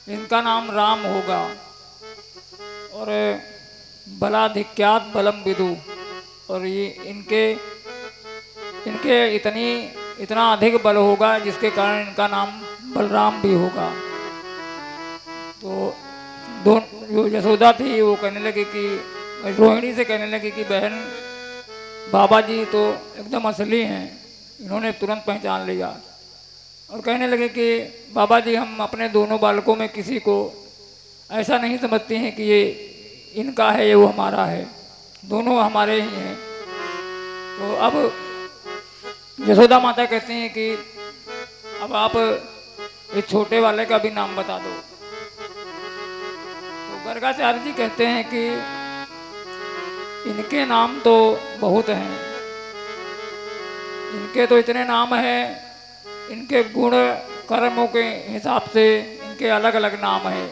इनका नाम राम होगा। और बलाधिक्यात बलम विदु, और ये इनके इनके इतना अधिक बल होगा जिसके कारण इनका नाम बलराम भी होगा। तो दो जो यशोदा थी वो कहने लगी कि रोहिणी से कहने लगी कि बहन, बाबा जी तो एकदम असली हैं, इन्होंने तुरंत पहचान लिया। और कहने लगे कि बाबा जी, हम अपने दोनों बालकों में किसी को ऐसा नहीं समझते हैं कि ये इनका है, ये वो हमारा है, दोनों हमारे ही हैं। तो अब यशोदा माता कहते हैं कि अब आप इस छोटे वाले का भी नाम बता दो। तो गर्गाचार्य जी कहते हैं कि इनके नाम तो बहुत हैं, इनके तो इतने नाम हैं, इनके गुण कर्मों के हिसाब से इनके अलग अलग नाम हैं।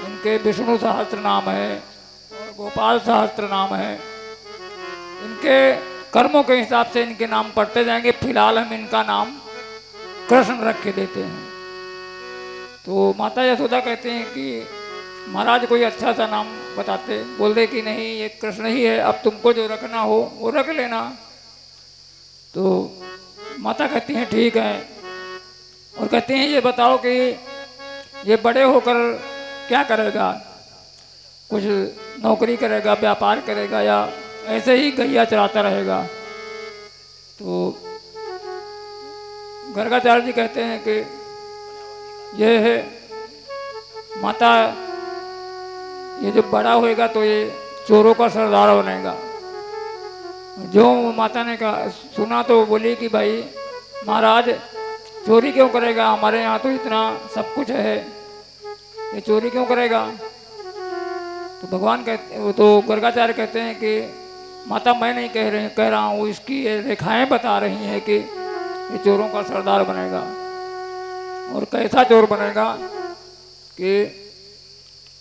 इनके विष्णु सहस्त्र नाम है और गोपाल सहस्त्र नाम है। इनके कर्मों के हिसाब से इनके नाम पढ़ते जाएंगे। फिलहाल हम इनका नाम कृष्ण रख के देते हैं। तो माता यशोदा कहते हैं कि महाराज कोई अच्छा सा नाम बताते। बोल दे कि नहीं, ये कृष्ण ही है, अब तुमको जो रखना हो वो रख लेना। तो माता कहती हैं ठीक है, और कहती हैं ये बताओ कि ये बड़े होकर क्या करेगा, कुछ नौकरी करेगा, व्यापार करेगा, या ऐसे ही गैया चराता रहेगा। तो गर्गाचार्य जी कहते हैं कि ये है माता, ये जो बड़ा होएगा तो ये चोरों का सरदार बनेगा। जो माता ने कहा सुना तो बोली कि भाई महाराज चोरी क्यों करेगा, हमारे यहाँ तो इतना सब कुछ है, ये चोरी क्यों करेगा। तो भगवान कहते, तो गर्गाचार्य कहते हैं कि माता मैं नहीं कह रहा हूँ, इसकी ये रेखाएं बता रही हैं कि ये चोरों का सरदार बनेगा। और कैसा चोर बनेगा कि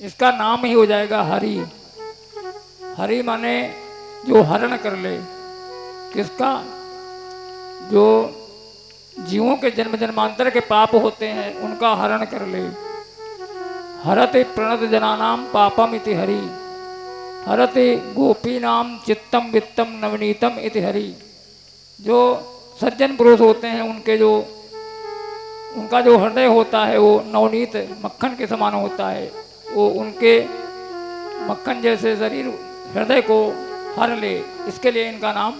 इसका नाम ही हो जाएगा हरि। हरि माने जो हरण कर ले, किसका, जो जीवों के जन्म जन्मांतर के पाप होते हैं उनका हरण कर ले। हरते प्रणत जनानाम पापम इति हरि, हरते गोपी नाम चित्तम वित्तम नवनीतम इति हरि। जो सज्जन पुरुष होते हैं उनका जो हृदय होता है वो नवनीत मक्खन के समान होता है। वो उनके मक्खन जैसे शरीर हृदय को हर ले, इसके लिए इनका नाम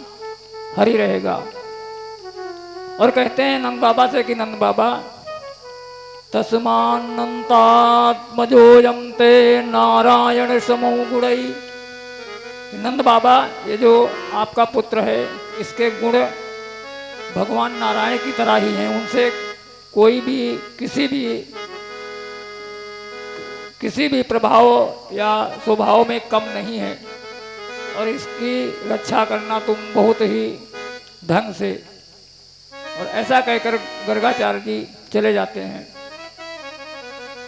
हरि रहेगा। और कहते हैं नंद बाबा से कि नंद बाबा तस्मान्नंतात्मजोयम ते नारायण समो गुणई। नंद बाबा, ये जो आपका पुत्र है इसके गुण भगवान नारायण की तरह ही हैं, उनसे कोई भी किसी भी प्रभाव या स्वभाव में कम नहीं है। और इसकी रक्षा करना तुम बहुत ही ढंग से। और ऐसा कहकर गर्गाचार्य जी चले जाते हैं।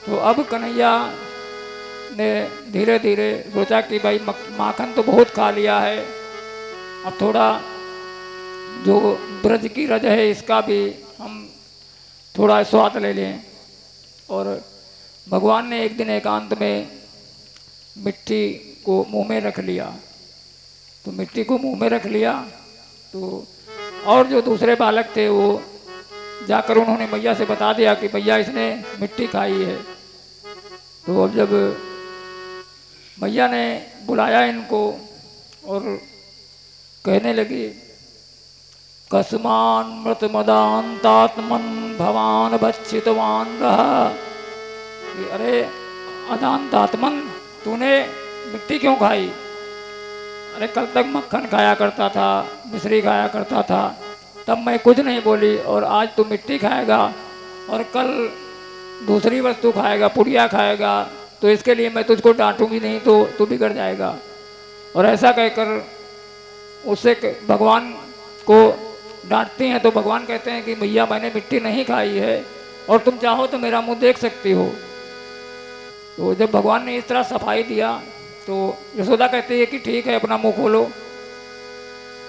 तो अब कन्हैया ने धीरे धीरे सोचा कि भाई माखन तो बहुत खा लिया है, अब थोड़ा जो ब्रज की रज है इसका भी हम थोड़ा स्वाद ले लें। और भगवान ने एक दिन एकांत में मिट्टी को मुंह में रख लिया। तो मिट्टी को मुंह में रख लिया तो और जो दूसरे बालक थे वो जाकर उन्होंने मैया से बता दिया कि भैया इसने मिट्टी खाई है। तो अब जब मैया ने बुलाया इनको और कहने लगी कस्मान मृत मदांतात्मन भवान भक्षितवान रहा। अरे अदांतात्मन, तूने मिट्टी क्यों खाई? अरे कल तक मक्खन खाया करता था, मिश्री खाया करता था, तब मैं कुछ नहीं बोली, और आज तू मिट्टी खाएगा और कल दूसरी वस्तु खाएगा, पुड़िया खाएगा, तो इसके लिए मैं तुझको डांटूंगी नहीं तो तू बिगड़ जाएगा। और ऐसा कहकर उससे भगवान को डांटती हैं। तो भगवान कहते हैं कि भैया मैंने मिट्टी नहीं खाई है और तुम चाहो तो मेरा मुंह देख सकती हो। तो जब भगवान ने इस तरह सफाई दिया तो यशोदा कहती है कि ठीक है अपना मुंह खोलो।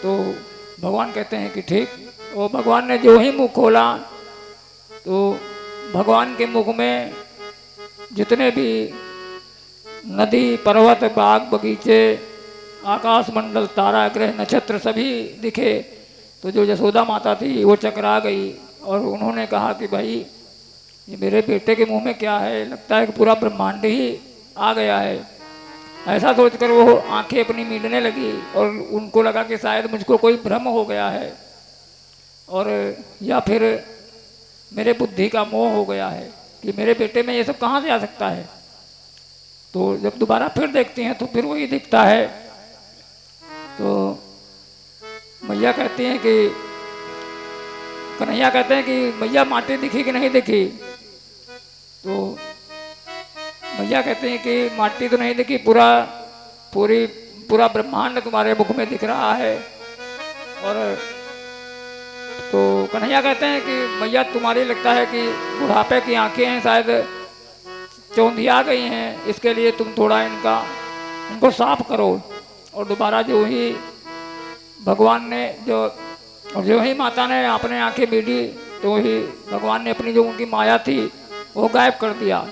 तो भगवान कहते हैं कि ठीक। और भगवान ने जो ही मुंह खोला तो भगवान के मुख में जितने भी नदी पर्वत बाग बगीचे आकाश मंडल तारा ग्रह नक्षत्र सभी दिखे तो जो यशोदा माता थी वो चकरा गई और उन्होंने कहा कि भाई ये मेरे बेटे के मुंह में क्या है, लगता है कि पूरा ब्रह्मांड ही आ गया है। ऐसा सोचकर वो आंखें अपनी मीटने लगी और उनको लगा कि शायद मुझको कोई भ्रम हो गया है और या फिर मेरे बुद्धि का मोह हो गया है कि मेरे बेटे में ये सब कहाँ से आ सकता है। तो जब दोबारा फिर देखती हैं तो फिर वही दिखता है। तो मैया कहती हैं कि कन्हैया कहते हैं कि मैया माटी दिखी कि नहीं दिखी। तो मैया कहते हैं कि माटी तो नहीं दिखी, पूरा ब्रह्मांड तुम्हारे मुख में दिख रहा है। और तो कन्हैया कहते हैं कि मैया तुम्हारी लगता है कि बुढ़ापे की आंखें हैं, शायद चौंधिया गई हैं, इसके लिए तुम थोड़ा उनको साफ करो। और दोबारा जो ही भगवान ने जो ही माता ने अपने आंखें मीडी तो ही भगवान ने अपनी जो उनकी माया थी वो गायब कर दिया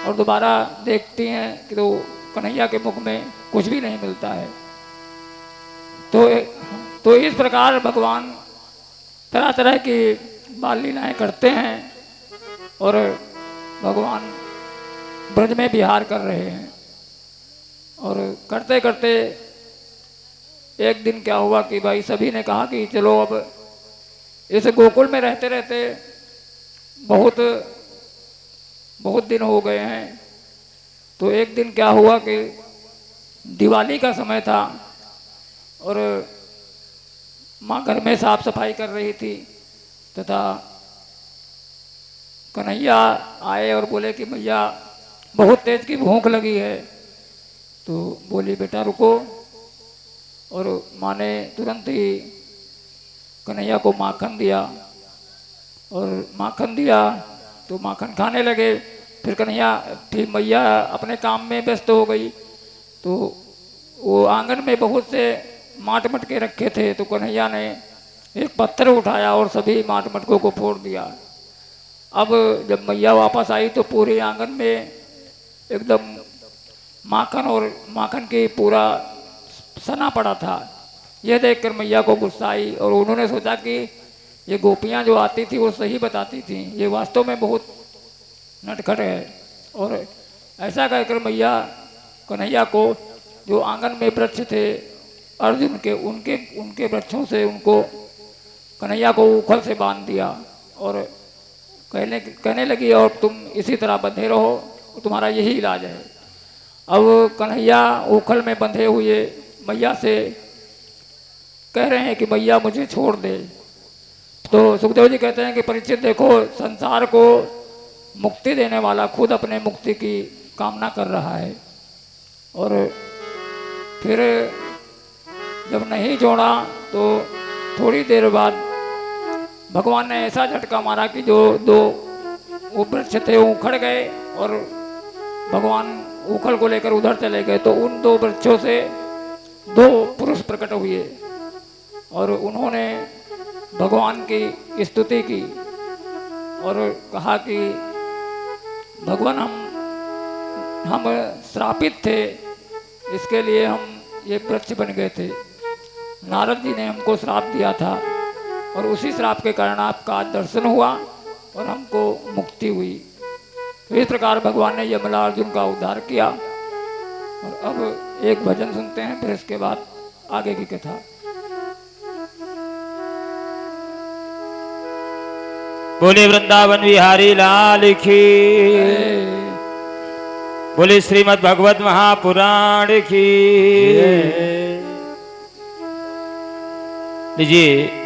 और दोबारा देखती हैं कि तो कन्हैया के मुख में कुछ भी नहीं मिलता है। तो इस प्रकार भगवान तरह तरह की बाल लीलाएँ करते हैं और भगवान ब्रज में विहार कर रहे हैं। और करते करते एक दिन क्या हुआ कि भाई सभी ने कहा कि चलो अब इस गोकुल में रहते रहते बहुत बहुत दिन हो गए हैं। तो एक दिन क्या हुआ कि दिवाली का समय था और माँ घर में साफ सफाई कर रही थी तथा कन्हैया आए और बोले कि भैया बहुत तेज की भूख लगी है। तो बोली बेटा रुको। और माँ ने तुरंत ही कन्हैया को माखन दिया और माखन दिया तो माखन खाने लगे। फिर मैया अपने काम में व्यस्त हो गई। तो वो आंगन में बहुत से माट मटके रखे थे तो कन्हैया ने एक पत्थर उठाया और सभी माट मटकों को फोड़ दिया। अब जब मैया वापस आई तो पूरे आंगन में एकदम माखन और माखन की पूरा सना पड़ा था। यह देखकर मैया को गुस्सा आई और उन्होंने सोचा कि ये गोपियाँ जो आती थी वो सही बताती थी, ये वास्तव में बहुत नटखट है। और ऐसा कहकर मैया कन्हैया को जो आंगन में वृक्ष थे अर्जुन के उनके वृक्षों से उनको कन्हैया को उखल से बांध दिया और कहने लगी और तुम इसी तरह बंधे रहो, तुम्हारा यही इलाज है। अब कन्हैया उखल में बंधे हुए मैया से कह रहे हैं कि मैया मुझे छोड़ दे। तो सुखदेव जी कहते हैं कि परीक्षित देखो, संसार को मुक्ति देने वाला खुद अपने मुक्ति की कामना कर रहा है। और फिर जब नहीं छोड़ा तो थोड़ी देर बाद भगवान ने ऐसा झटका मारा कि जो दो वो वृक्ष थे वो उखड़ गए और भगवान उखल को लेकर उधर चले गए। तो उन दो वृक्षों से दो पुरुष प्रकट हुए और उन्होंने भगवान की स्तुति की और कहा कि भगवान हम श्रापित थे, इसके लिए हम ये वृक्ष बन गए थे। नारद जी ने हमको श्राप दिया था और उसी श्राप के कारण आपका आज दर्शन हुआ और हमको मुक्ति हुई। तो इस प्रकार भगवान ने यमला अर्जुन का उद्धार किया। और अब एक भजन सुनते हैं, फिर इसके बाद आगे की कथा। बोले वृंदावन बिहारी लाल की, बोले श्रीमद् भगवत महापुराण की। लीजिए